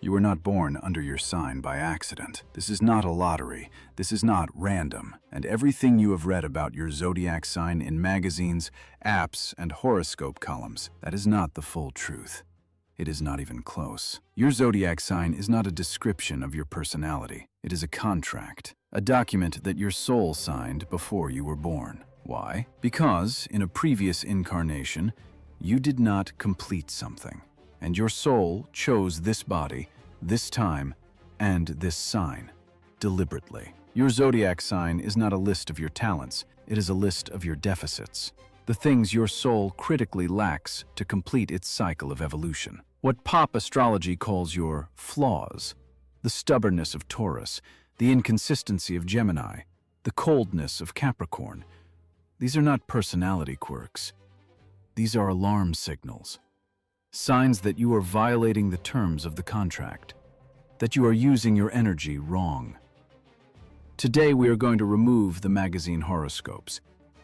You were not born under your sign by accident. This is not a lottery. This is not random. And everything you have read about your zodiac sign in magazines, apps, and horoscope columns, that is not the full truth. It is not even close. Your zodiac sign is not a description of your personality. It is a contract, a document that your soul signed before you were born. Why? Because in a previous incarnation, you did not complete something, and your soul chose this body, this time, and this sign, deliberately. Your zodiac sign is not a list of your talents, it is a list of your deficits, the things your soul critically lacks to complete its cycle of evolution. What pop astrology calls your flaws, the stubbornness of Taurus, the inconsistency of Gemini, the coldness of Capricorn, these are not personality quirks. These are alarm signals. Signs that you are violating the terms of the contract, that you are using your energy wrong. Today we are going to remove the magazine horoscopes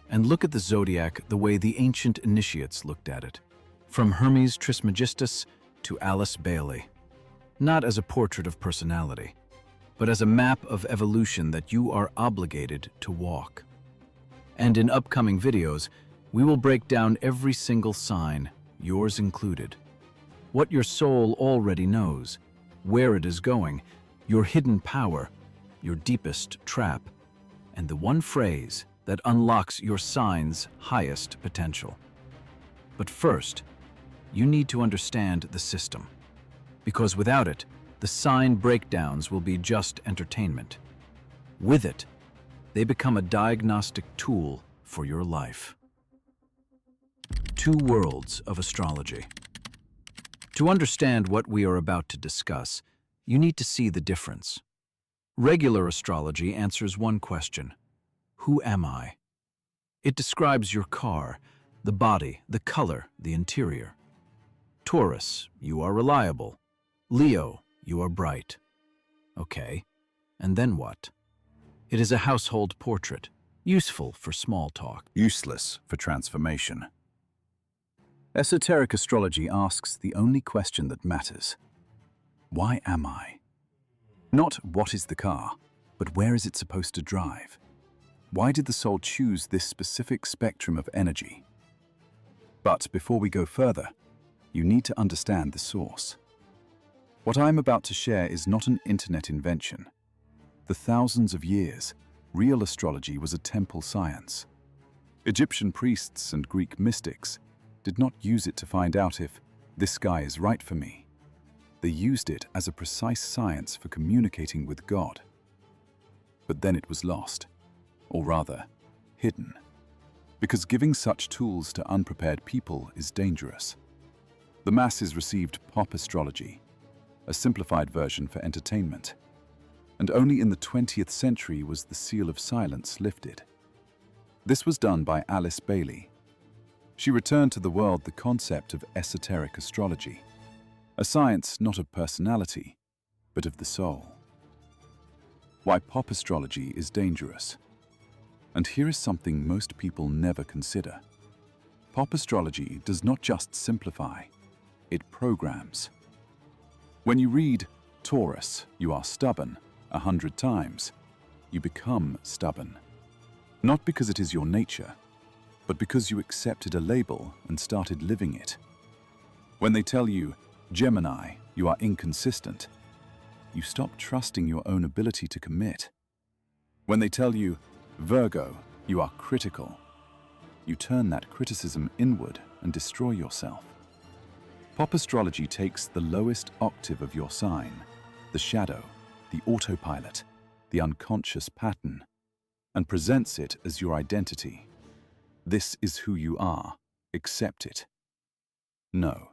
and look at the zodiac the way the ancient initiates looked at it, from Hermes Trismegistus to Alice Bailey, not as a portrait of personality, but as a map of evolution that you are obligated to walk. And in upcoming videos, we will break down every single sign, yours included. What your soul already knows, where it is going, your hidden power, your deepest trap, and the one phrase that unlocks your sign's highest potential. But first, you need to understand the system, because without it, the sign breakdowns will be just entertainment. With it, they become a diagnostic tool for your life. Two worlds of astrology. To understand what we are about to discuss, you need to see the difference. Regular astrology answers one question: who am I? It describes your car, the body, the color, the interior. Taurus, you are reliable. Leo, you are bright. Okay, and then what? It is a household portrait, useful for small talk, useless for transformation. Esoteric astrology asks the only question that matters. Why am I? Not what is the car, but where is it supposed to drive? Why did the soul choose this specific spectrum of energy? But before we go further, you need to understand the source. What I'm about to share is not an internet invention. For thousands of years, real astrology was a temple science. Egyptian priests and Greek mystics did not use it to find out if this guy is right for me. They used it as a precise science for communicating with God. But then it was lost, or rather, hidden, because giving such tools to unprepared people is dangerous. The masses received pop astrology, a simplified version for entertainment, and only in the 20th century was the seal of silence lifted. This was done by Alice Bailey. She returned to the world the concept of esoteric astrology, a science not of personality, but of the soul. Why pop astrology is dangerous. And here is something most people never consider. Pop astrology does not just simplify, it programs. When you read, Taurus, you are stubborn, 100 times, you become stubborn. Not because it is your nature, but because you accepted a label and started living it. When they tell you, Gemini, you are inconsistent, you stop trusting your own ability to commit. When they tell you, Virgo, you are critical, you turn that criticism inward and destroy yourself. Pop astrology takes the lowest octave of your sign, the shadow, the autopilot, the unconscious pattern, and presents it as your identity. This is who you are. Accept it. No.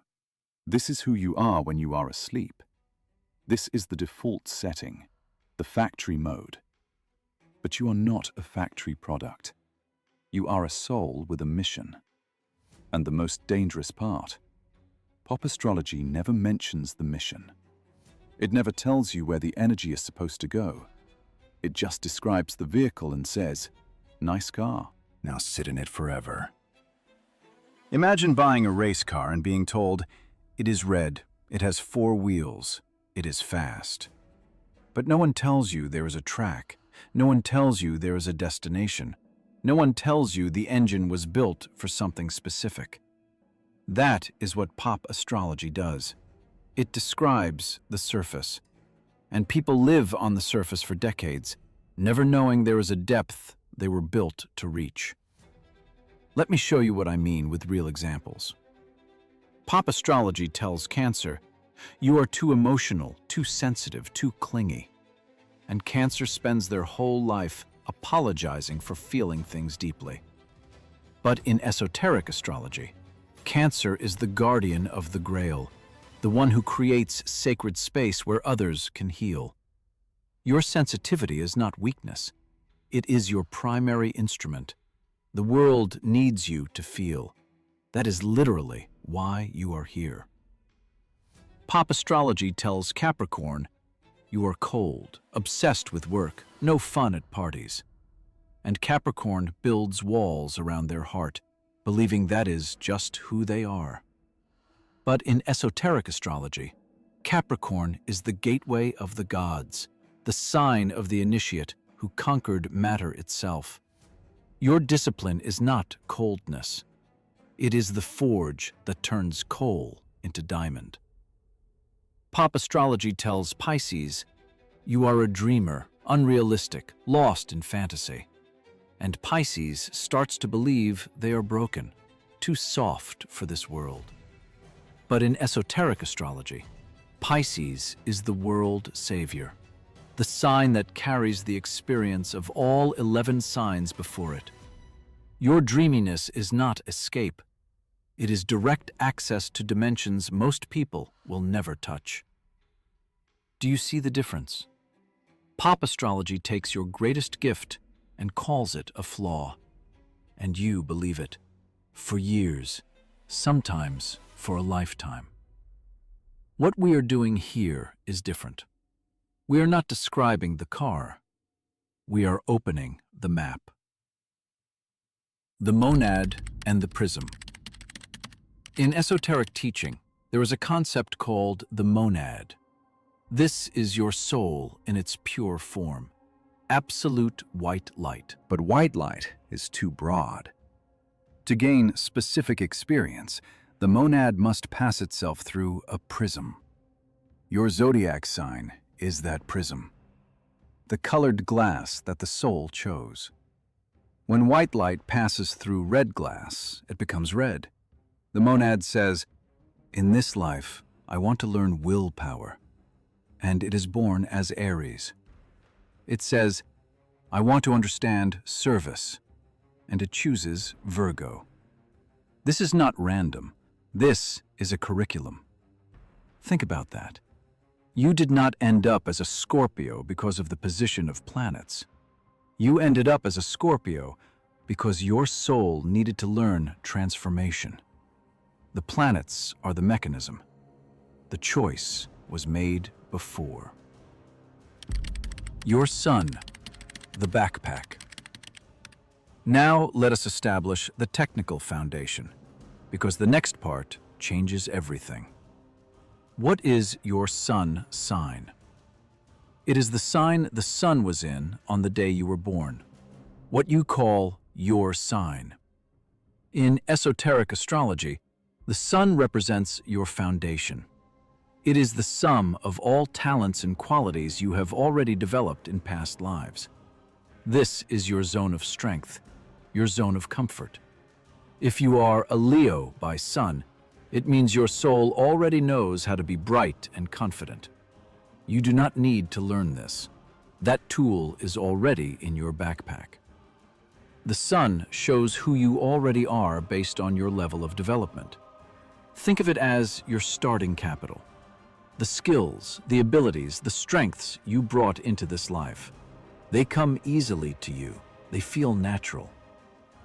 This is who you are when you are asleep. This is the default setting, the factory mode. But you are not a factory product. You are a soul with a mission. And the most dangerous part, pop astrology never mentions the mission. It never tells you where the energy is supposed to go. It just describes the vehicle and says, nice car. Now sit in it forever. Imagine buying a race car and being told, it is red, it has 4 wheels, it is fast. But no one tells you there is a track. No one tells you there is a destination. No one tells you the engine was built for something specific. That is what pop astrology does. It describes the surface. And people live on the surface for decades, never knowing there is a depth they were built to reach. Let me show you what I mean with real examples. Pop astrology tells Cancer, you are too emotional, too sensitive, too clingy. And Cancer spends their whole life apologizing for feeling things deeply. But in esoteric astrology, Cancer is the guardian of the Grail, the one who creates sacred space where others can heal. Your sensitivity is not weakness. It is your primary instrument. The world needs you to feel. That is literally why you are here. Pop astrology tells Capricorn, you are cold, obsessed with work, no fun at parties. And Capricorn builds walls around their heart, believing that is just who they are. But in esoteric astrology, Capricorn is the gateway of the gods, the sign of the initiate who conquered matter itself. Your discipline is not coldness. It is the forge that turns coal into diamond. Pop astrology tells Pisces, you are a dreamer, unrealistic, lost in fantasy. And Pisces starts to believe they are broken, too soft for this world. But in esoteric astrology, Pisces is the world savior, the sign that carries the experience of all 11 signs before it. Your dreaminess is not escape. It is direct access to dimensions most people will never touch. Do you see the difference? Pop astrology takes your greatest gift and calls it a flaw. And you believe it. For years, sometimes for a lifetime. What we are doing here is different. We are not describing the car. We are opening the map. The monad and the prism. In esoteric teaching, there is a concept called the monad. This is your soul in its pure form, absolute white light. But white light is too broad. To gain specific experience, the monad must pass itself through a prism. Your zodiac sign is that prism, the colored glass that the soul chose. When white light passes through red glass, it becomes red. The monad says, in this life, I want to learn willpower, and it is born as Aries. It says, I want to understand service, and it chooses Virgo. This is not random. This is a curriculum. Think about that. You did not end up as a Scorpio because of the position of planets. You ended up as a Scorpio because your soul needed to learn transformation. The planets are the mechanism. The choice was made before. Your sun, the backpack. Now let us establish the technical foundation, because the next part changes everything. What is your sun sign? It is the sign the sun was in on the day you were born, what you call your sign. In esoteric astrology, the sun represents your foundation. It is the sum of all talents and qualities you have already developed in past lives. This is your zone of strength, your zone of comfort. If you are a Leo by sun, it means your soul already knows how to be bright and confident. You do not need to learn this. That tool is already in your backpack. The sun shows who you already are based on your level of development. Think of it as your starting capital. The skills, the abilities, the strengths you brought into this life. They come easily to you. They feel natural.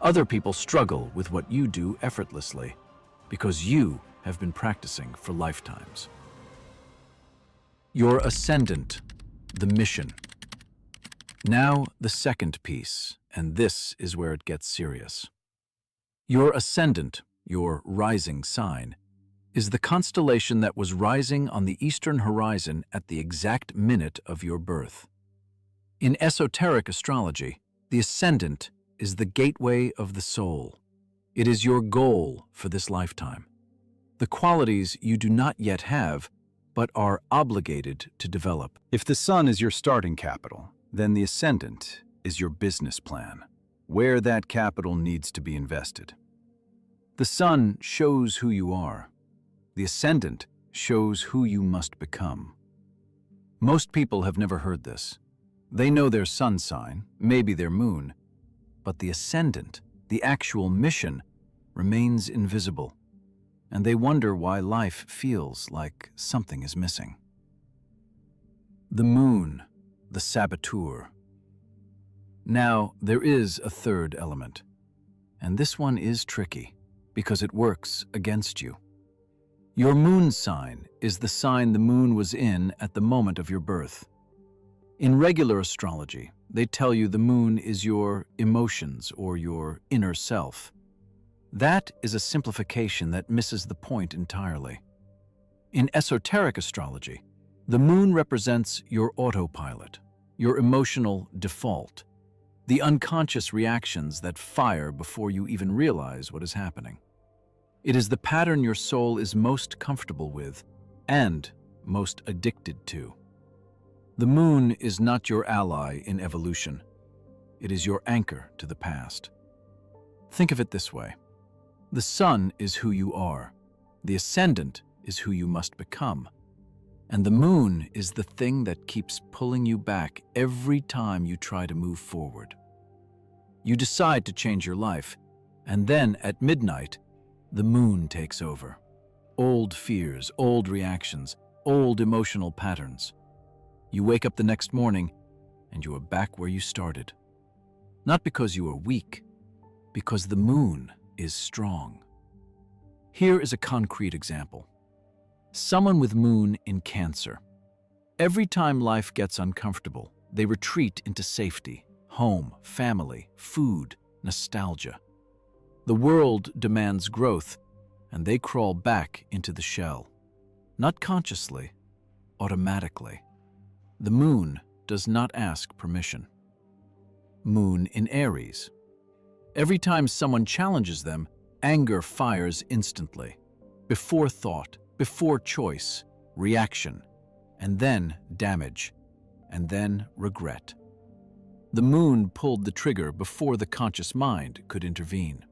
Other people struggle with what you do effortlessly because you have been practicing for lifetimes. Your ascendant, the mission. Now the second piece, and this is where it gets serious. Your ascendant, your rising sign, is the constellation that was rising on the eastern horizon at the exact minute of your birth. In esoteric astrology, the Ascendant is the gateway of the soul. It is your goal for this lifetime. The qualities you do not yet have, but are obligated to develop. If the sun is your starting capital, then the Ascendant is your business plan, where that capital needs to be invested. The sun shows who you are. The Ascendant shows who you must become. Most people have never heard this. They know their sun sign, maybe their moon, but the Ascendant, the actual mission, remains invisible, and they wonder why life feels like something is missing. The moon, the saboteur. Now, there is a third element, and this one is tricky because it works against you. Your moon sign is the sign the moon was in at the moment of your birth. In regular astrology, they tell you the moon is your emotions or your inner self. That is a simplification that misses the point entirely. In esoteric astrology, the moon represents your autopilot, your emotional default, the unconscious reactions that fire before you even realize what is happening. It is the pattern your soul is most comfortable with and most addicted to. The moon is not your ally in evolution. It is your anchor to the past. Think of it this way. The sun is who you are. The Ascendant is who you must become. And the moon is the thing that keeps pulling you back every time you try to move forward. You decide to change your life, and then at midnight, the moon takes over. Old fears, old reactions, old emotional patterns. You wake up the next morning, and you are back where you started. Not because you are weak, because the moon is strong. Here is a concrete example. Someone with moon in Cancer. Every time life gets uncomfortable, they retreat into safety, home, family, food, nostalgia. The world demands growth, and they crawl back into the shell. Not consciously, automatically. The moon does not ask permission. Moon in Aries. Every time someone challenges them, anger fires instantly. Before thought, before choice, reaction, and then damage, and then regret. The moon pulled the trigger before the conscious mind could intervene.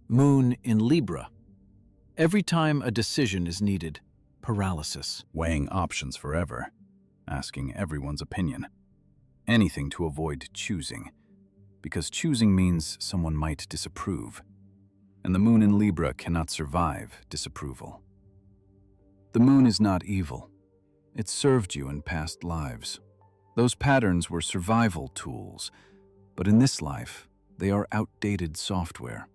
Moon in Libra. Every time a decision is needed, paralysis. Weighing options forever, asking everyone's opinion. Anything to avoid choosing, because choosing means someone might disapprove, and the moon in Libra cannot survive disapproval. The moon is not evil. It served you in past lives. Those patterns were survival tools, but in this life, they are outdated software.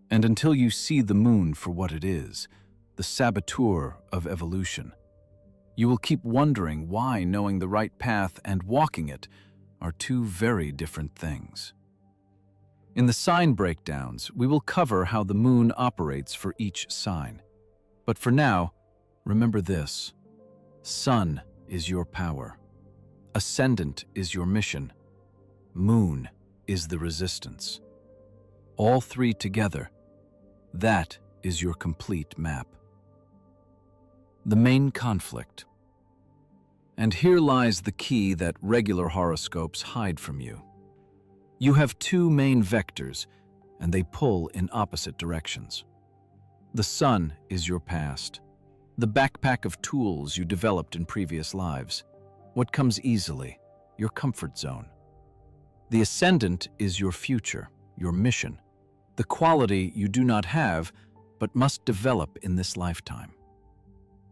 And until you see the moon for what it is, the saboteur of evolution, you will keep wondering why knowing the right path and walking it are two very different things. In the sign breakdowns, we will cover how the moon operates for each sign. But for now, remember this. Sun is your power. Ascendant is your mission. Moon is the resistance. All three together, that is your complete map. The main conflict. And here lies the key that regular horoscopes hide from you. You have two main vectors, and they pull in opposite directions. The sun is your past, the backpack of tools you developed in previous lives, what comes easily, your comfort zone. The Ascendant is your future, your mission, the quality you do not have but must develop in this lifetime.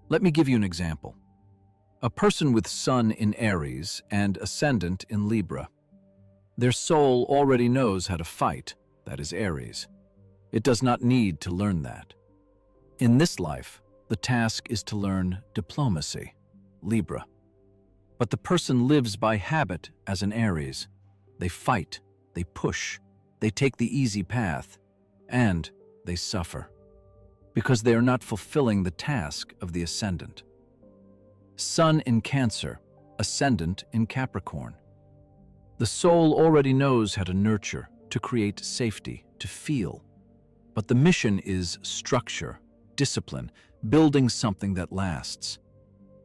Let me give you an example. A person with Sun in Aries and Ascendant in Libra. Their soul already knows how to fight, that is Aries. It does not need to learn that. In this life, the task is to learn diplomacy, Libra. But the person lives by habit as an Aries. They fight, they push, they take the easy path, and they suffer. because they are not fulfilling the task of the Ascendant. Sun in Cancer, Ascendant in Capricorn. The soul already knows how to nurture, to create safety, to feel. But the mission is structure, discipline, building something that lasts.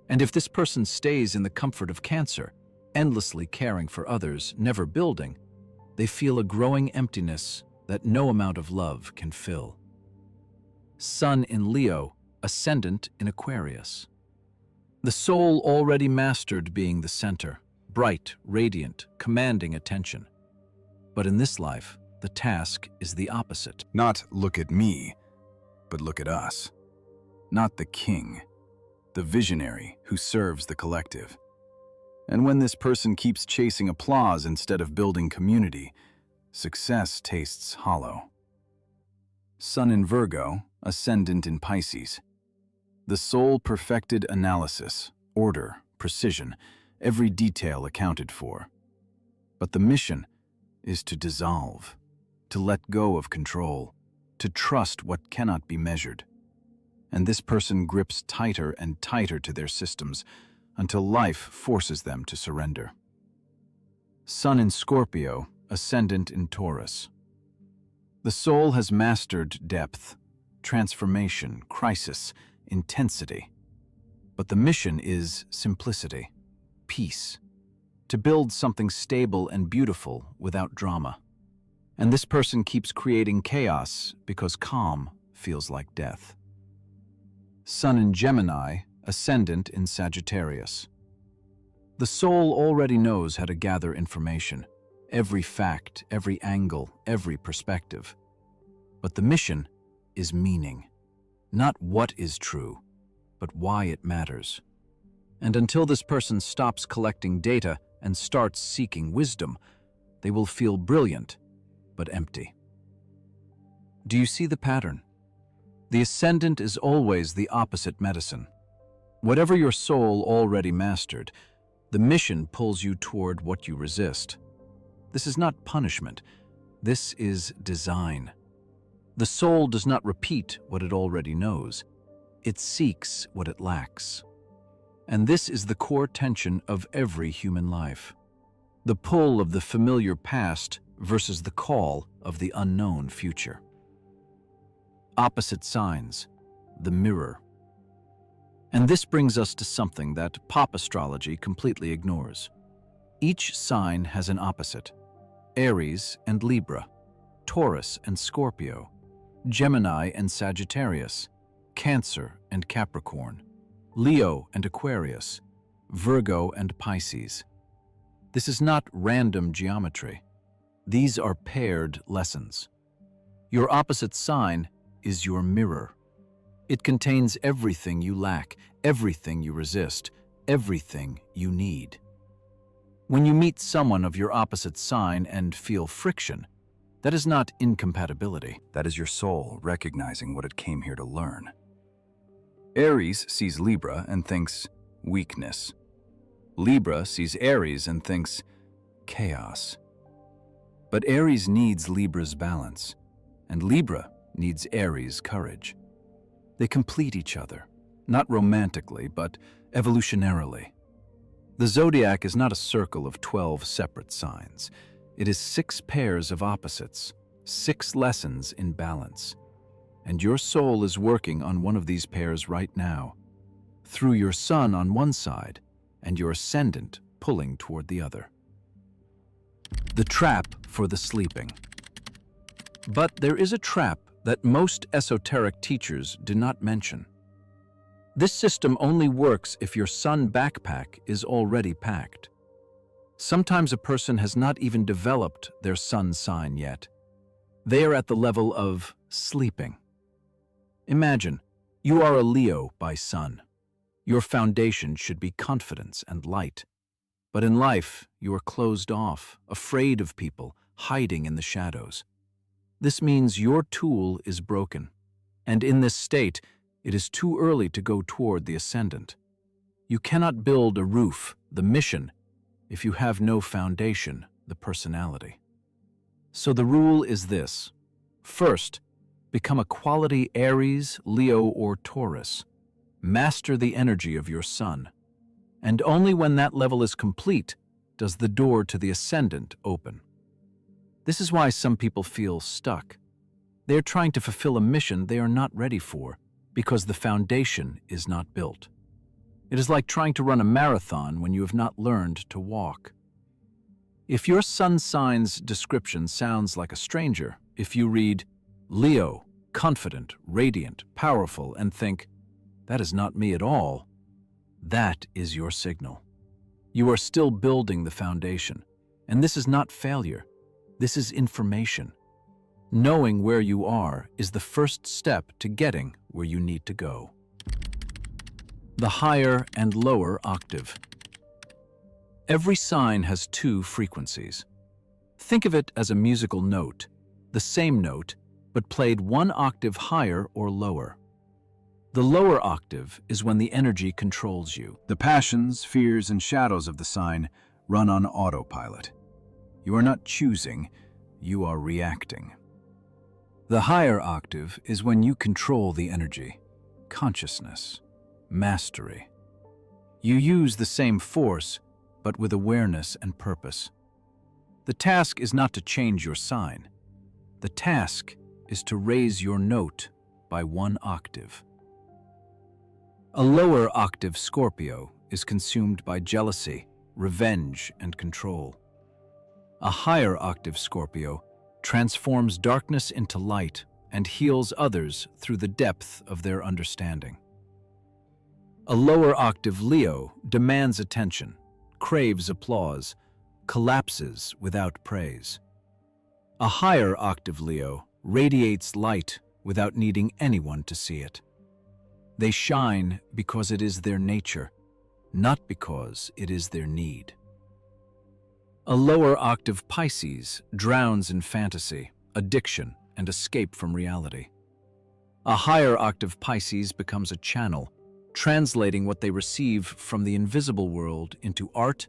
And if this person stays in the comfort of Cancer, endlessly caring for others, never building, they feel a growing emptiness that no amount of love can fill. Sun in Leo, Ascendant in Aquarius. The soul already mastered being the center, bright, radiant, commanding attention. But in this life, the task is the opposite. Not look at me, but look at us. Not the king, the visionary who serves the collective. And when this person keeps chasing applause instead of building community, success tastes hollow. Sun in Virgo, Ascendant in Pisces. The soul perfected analysis, order, precision, every detail accounted for. But the mission is to dissolve, to let go of control, to trust what cannot be measured. And this person grips tighter and tighter to their systems until life forces them to surrender. Sun in Scorpio, Ascendant in Taurus. The soul has mastered depth, transformation, crisis, intensity. But the mission is simplicity, peace, to build something stable and beautiful without drama. And this person keeps creating chaos because calm feels like death. Sun in Gemini, Ascendant in Sagittarius. The soul already knows how to gather information, every fact, every angle, every perspective. But the mission is meaning, not what is true, but why it matters. And until this person stops collecting data and starts seeking wisdom, they will feel brilliant, but empty. Do you see the pattern? The Ascendant is always the opposite medicine. Whatever your soul already mastered, the mission pulls you toward what you resist. This is not punishment. This is design. The soul does not repeat what it already knows. It seeks what it lacks. And this is the core tension of every human life. The pull of the familiar past versus the call of the unknown future. Opposite signs, the mirror. And this brings us to something that pop astrology completely ignores. Each sign has an opposite. Aries and Libra, Taurus and Scorpio, Gemini and Sagittarius, Cancer and Capricorn, Leo and Aquarius, Virgo and Pisces. This is not random geometry. These are paired lessons. Your opposite sign is your mirror. It contains everything you lack, everything you resist, everything you need. When you meet someone of your opposite sign and feel friction, that is not incompatibility. That is your soul recognizing what it came here to learn. Aries sees Libra and thinks weakness. Libra sees Aries and thinks chaos. But Aries needs Libra's balance, and Libra needs Aries' courage. They complete each other, not romantically, but evolutionarily. The Zodiac is not a circle of 12 separate signs. It is 6 pairs of opposites, 6 lessons in balance. And your soul is working on one of these pairs right now, through your sun on one side and your ascendant pulling toward the other. The trap for the sleeping. But there is a trap that most esoteric teachers do not mention. This system only works if your sun backpack is already packed. Sometimes a person has not even developed their sun sign yet. They are at the level of sleeping. Imagine, you are a Leo by sun. Your foundation should be confidence and light. But in life, you are closed off, afraid of people, hiding in the shadows. This means your tool is broken, and in this state, it is too early to go toward the ascendant. You cannot build a roof, the mission, if you have no foundation, the personality. So the rule is this. First, Become a quality Aries, Leo, or Taurus. Master the energy of your sun. And only when that level is complete does the door to the Ascendant open. This is why some people feel stuck. They are trying to fulfill a mission they are not ready for because the foundation is not built. It is like trying to run a marathon when you have not learned to walk. If your sun sign's description sounds like a stranger, if you read Leo, confident, radiant, powerful, and think, that is not me at all, that is your signal. You are still building the foundation, and this is not failure. This is information. Knowing where you are is the first step to getting where you need to go. The higher and lower octave. Every sign has two frequencies. Think of it as a musical note, the same note, but played one octave higher or lower. The lower octave is when the energy controls you. The passions, fears, and shadows of the sign run on autopilot. You are not choosing, you are reacting. The higher octave is when you control the energy, consciousness, mastery. You use the same force, but with awareness and purpose. The task is not to change your sign. The task is to raise your note by one octave. A lower octave Scorpio is consumed by jealousy, revenge, and control. A higher octave Scorpio transforms darkness into light and heals others through the depth of their understanding. A lower octave Leo demands attention, craves applause, collapses without praise. A higher octave Leo radiates light without needing anyone to see it. They shine because it is their nature, not because it is their need. A lower octave Pisces drowns in fantasy, addiction, and escape from reality. A higher octave Pisces becomes a channel, translating what they receive from the invisible world into art,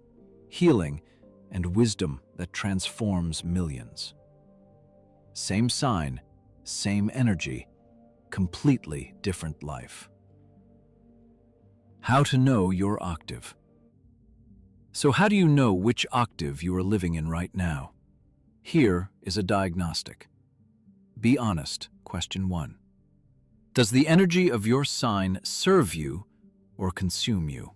healing, and wisdom that transforms millions. Same sign, same energy, completely different life. How to know your octave. So how do you know which octave you are living in right now? Here is a diagnostic. Be honest. Question 1. Does the energy of your sign serve you or consume you?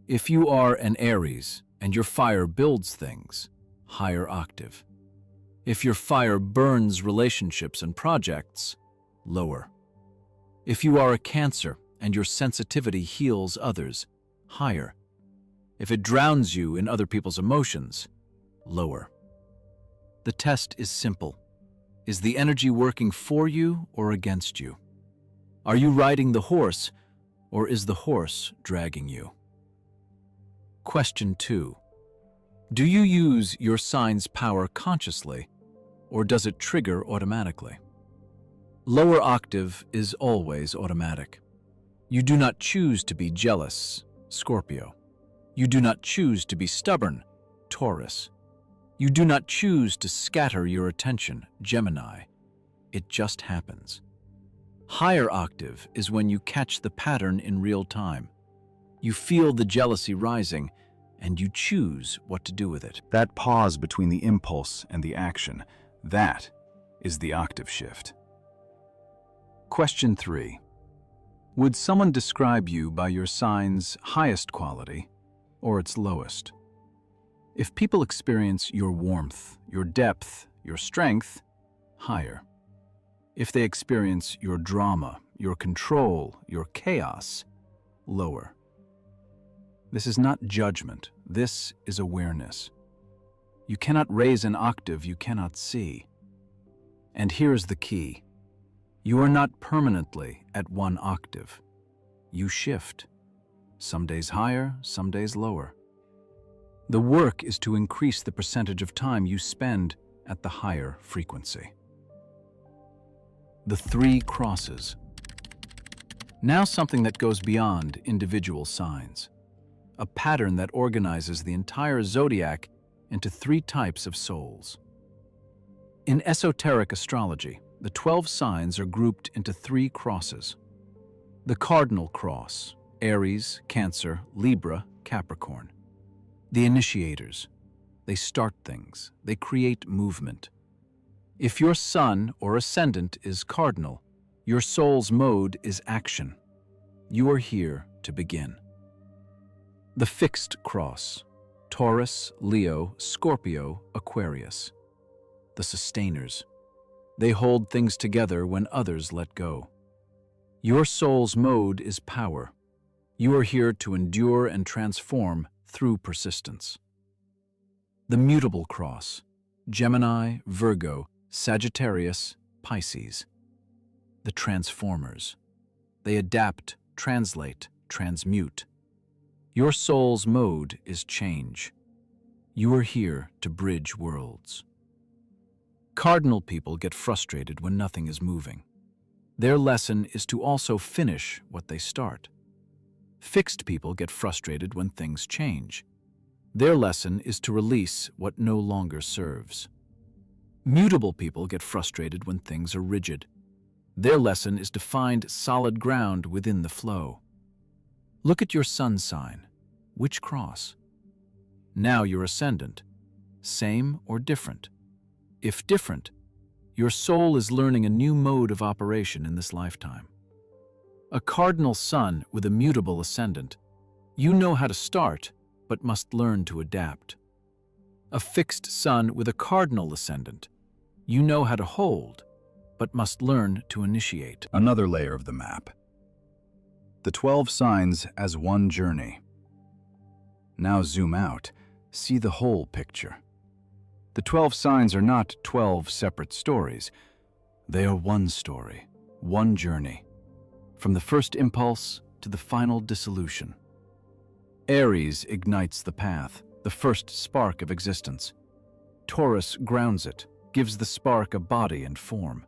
If you are an Aries and your fire builds things, higher octave. If your fire burns relationships and projects, lower. If you are a Cancer and your sensitivity heals others, higher. If it drowns you in other people's emotions, lower. The test is simple. Is the energy working for you or against you? Are you riding the horse, or is the horse dragging you? Question 2. Do you use your sign's power consciously, or does it trigger automatically? Lower octave is always automatic. You do not choose to be jealous, Scorpio. You do not choose to be stubborn, Taurus. You do not choose to scatter your attention, Gemini. It just happens. Higher octave is when you catch the pattern in real time. You feel the jealousy rising, and you choose what to do with it. That pause between the impulse and the action, that is the octave shift. Question 3. Would someone describe you by your sign's highest quality or its lowest? If people experience your warmth, your depth, your strength, higher. If they experience your drama, your control, your chaos, lower. This is not judgment. This is awareness. You cannot raise an octave you cannot see. And here's the key. You are not permanently at one octave. You shift. Some days higher, some days lower. The work is to increase the percentage of time you spend at the higher frequency. The 3 crosses. Now something that goes beyond individual signs. A pattern that organizes the entire zodiac into 3 types of souls. In esoteric astrology, the 12 signs are grouped into 3 crosses. The cardinal cross, Aries, Cancer, Libra, Capricorn. The initiators. They start things. They create movement. If your sun or ascendant is cardinal, your soul's mode is action. You are here to begin. The fixed cross, Taurus, Leo, Scorpio, Aquarius. The sustainers. They hold things together when others let go. Your soul's mode is power. You are here to endure and transform through persistence. The mutable cross, Gemini, Virgo, Sagittarius, Pisces. The transformers. They adapt, translate, transmute. Your soul's mode is change. You are here to bridge worlds. Cardinal people get frustrated when nothing is moving. Their lesson is to also finish what they start. Fixed people get frustrated when things change. Their lesson is to release what no longer serves. Mutable people get frustrated when things are rigid. Their lesson is to find solid ground within the flow. Look at your sun sign. Which cross? Now your ascendant. Same or different? If different, your soul is learning a new mode of operation in this lifetime. A cardinal sun with a mutable ascendant. You know how to start, but must learn to adapt. A fixed sun with a cardinal ascendant. You know how to hold, but must learn to initiate. Another layer of the map. The 12 signs as one journey. Now zoom out, see the whole picture. The 12 signs are not 12 separate stories. They are one story, one journey, from the first impulse to the final dissolution. Aries ignites the path, the first spark of existence. Taurus grounds it, gives the spark a body and form.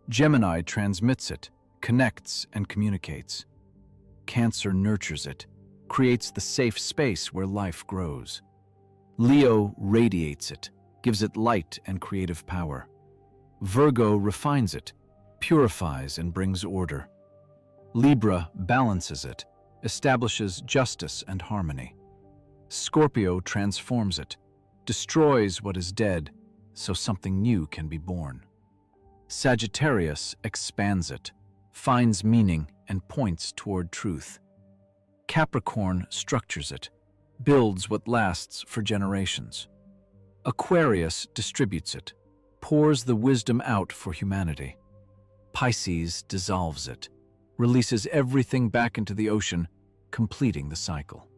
Gemini transmits it, connects and communicates. Cancer nurtures it, creates the safe space where life grows. Leo radiates it, gives it light and creative power. Virgo refines it, purifies and brings order. Libra balances it, establishes justice and harmony. Scorpio transforms it, destroys what is dead so something new can be born. Sagittarius expands it, finds meaning and points toward truth. Capricorn structures it, builds what lasts for generations. Aquarius distributes it, pours the wisdom out for humanity. Pisces dissolves it, releases everything back into the ocean, completing the cycle.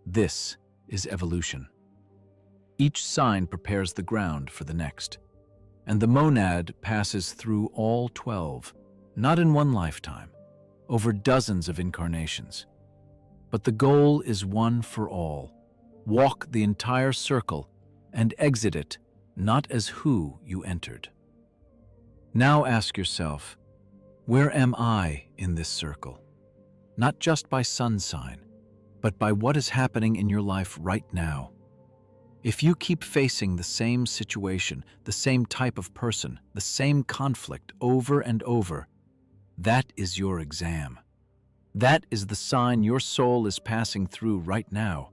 This is evolution. Each sign prepares the ground for the next, and the monad passes through all 12, not in one lifetime, over dozens of incarnations. But the goal is one for all. Walk the entire circle and exit it not as who you entered. Now ask yourself, where am I in this circle? Not just by sun sign, but by what is happening in your life right now. If you keep facing the same situation, the same type of person, the same conflict over and over, that is your exam. That is the sign your soul is passing through right now.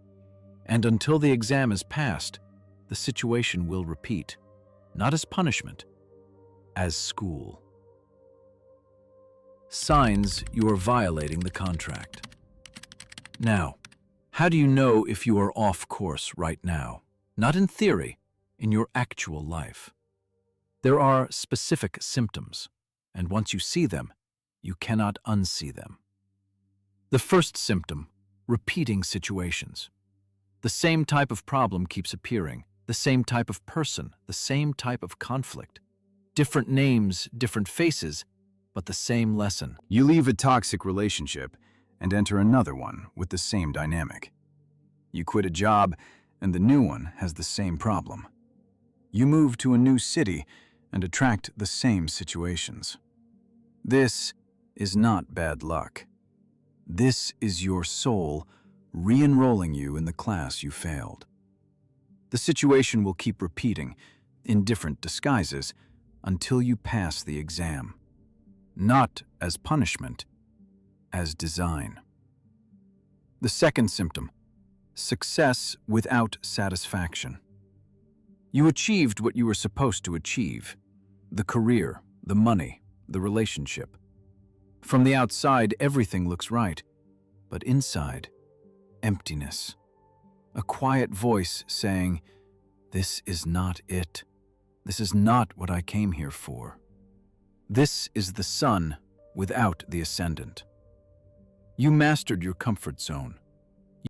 And until the exam is passed, the situation will repeat, not as punishment, as school. Signs you are violating the contract. Now, how do you know if you are off course right now? Not in theory, in your actual life. There are specific symptoms, and once you see them, you cannot unsee them. The first symptom, repeating situations. The same type of problem keeps appearing, the same type of person, the same type of conflict. Different names, different faces, but the same lesson. You leave a toxic relationship and enter another one with the same dynamic. You quit a job and the new one has the same problem. You move to a new city and attract the same situations. This is not bad luck. This is your soul re-enrolling you in the class you failed. The situation will keep repeating, in different disguises, until you pass the exam. Not as punishment, as design. The second symptom, success without satisfaction. You achieved what you were supposed to achieve: the career, the money, the relationship. From the outside, everything looks right, but inside, emptiness. A quiet voice saying, "This is not it. This is not what I came here for." This is the sun without the ascendant. You mastered your comfort zone.